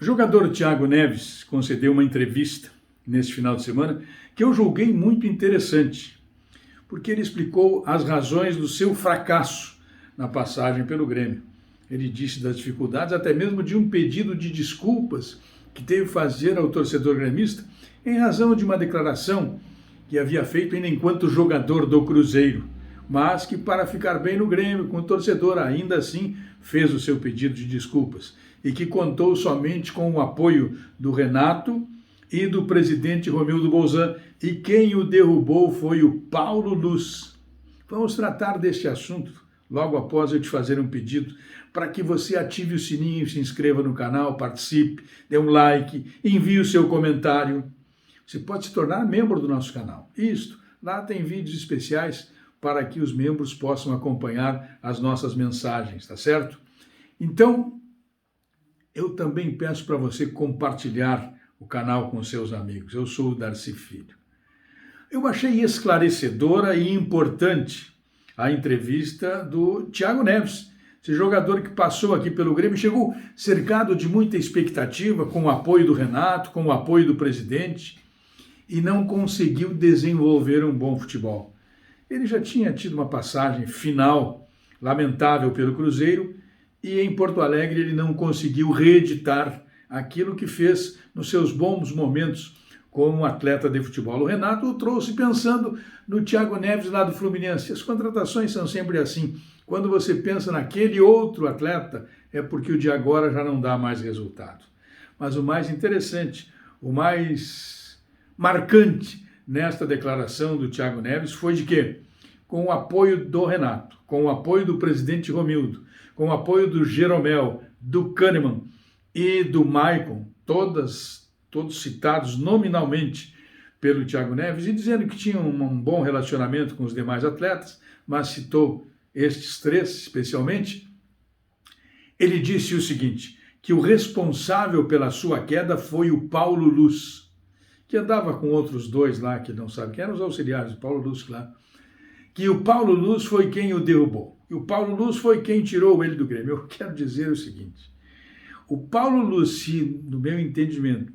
O jogador Thiago Neves concedeu uma entrevista neste final de semana que eu julguei muito interessante, porque ele explicou as razões do seu fracasso na passagem pelo Grêmio. Ele disse das dificuldades, até mesmo de um pedido de desculpas que teve que fazer ao torcedor gremista em razão de uma declaração que havia feito ainda enquanto jogador do Cruzeiro, mas que para ficar bem no Grêmio com o torcedor ainda assim fez o seu pedido de desculpas e que contou somente com o apoio do Renato e do presidente Romildo Bolzan, e quem o derrubou foi o Paulo Luz. Vamos tratar deste assunto logo após eu te fazer um pedido para que você ative o sininho, se inscreva no canal, participe, dê um like, envie o seu comentário. Você pode se tornar membro do nosso canal. Isto, lá tem vídeos especiais para que os membros possam acompanhar as nossas mensagens, tá certo? Então, eu também peço para você compartilhar o canal com seus amigos. Eu sou o Darcy Filho. Eu achei esclarecedora e importante a entrevista do Thiago Neves, esse jogador que passou aqui pelo Grêmio, chegou cercado de muita expectativa, com o apoio do Renato, com o apoio do presidente, e não conseguiu desenvolver um bom futebol. Ele já tinha tido uma passagem final lamentável pelo Cruzeiro, e em Porto Alegre ele não conseguiu reeditar aquilo que fez nos seus bons momentos como atleta de futebol. O Renato o trouxe pensando no Thiago Neves lá do Fluminense. As contratações são sempre assim. Quando você pensa naquele outro atleta, é porque o de agora já não dá mais resultado. Mas o mais interessante, o mais marcante nesta declaração do Thiago Neves foi de que, com o apoio do Renato, com o apoio do presidente Romildo, com o apoio do Jeromel, do Kahneman e do Maicon, todos citados nominalmente pelo Thiago Neves, e dizendo que tinha um bom relacionamento com os demais atletas, mas citou estes três especialmente, ele disse o seguinte, que o responsável pela sua queda foi o Paulo Luz, que andava com outros dois lá, que não sabe quem eram os auxiliares, o Paulo Luz, claro, que o Paulo Luz foi quem o derrubou, e o Paulo Luz foi quem tirou ele do Grêmio. Eu quero dizer o seguinte, o Paulo Luz, se, no meu entendimento,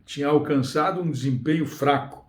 tinha alcançado um desempenho fraco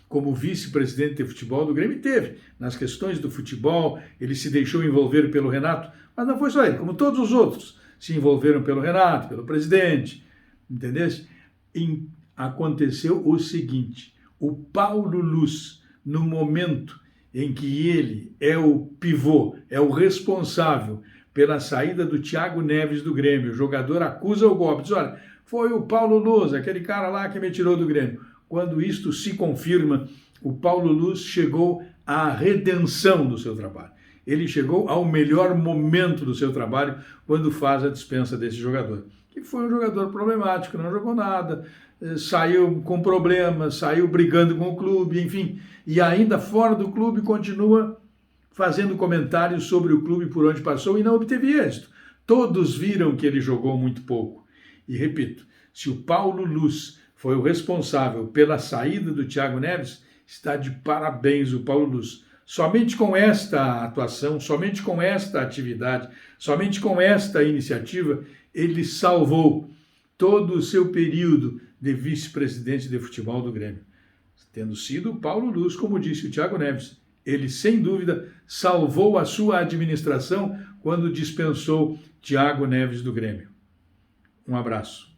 como vice-presidente de futebol do Grêmio, teve nas questões do futebol, ele se deixou envolver pelo Renato, mas não foi só ele, como todos os outros se envolveram pelo Renato, pelo presidente, entendesse? E aconteceu o seguinte, o Paulo Luz, no momento em que ele é o pivô, é o responsável pela saída do Thiago Neves do Grêmio, o jogador acusa o golpe, diz, olha, foi o Paulo Luz, aquele cara lá que me tirou do Grêmio. Quando isto se confirma, o Paulo Luz chegou à redenção do seu trabalho. Ele chegou ao melhor momento do seu trabalho quando faz a dispensa desse jogador. Que foi um jogador problemático, não jogou nada, saiu com problemas, saiu brigando com o clube, enfim. E ainda fora do clube continua fazendo comentários sobre o clube por onde passou e não obteve êxito. Todos viram que ele jogou muito pouco. E repito, se o Paulo Luz foi o responsável pela saída do Thiago Neves, está de parabéns o Paulo Luz. Somente com esta atuação, somente com esta atividade, somente com esta iniciativa, ele salvou todo o seu período de vice-presidente de futebol do Grêmio. Tendo sido o Paulo Luz, como disse o Thiago Neves, ele, sem dúvida, salvou a sua administração quando dispensou Thiago Neves do Grêmio. Um abraço.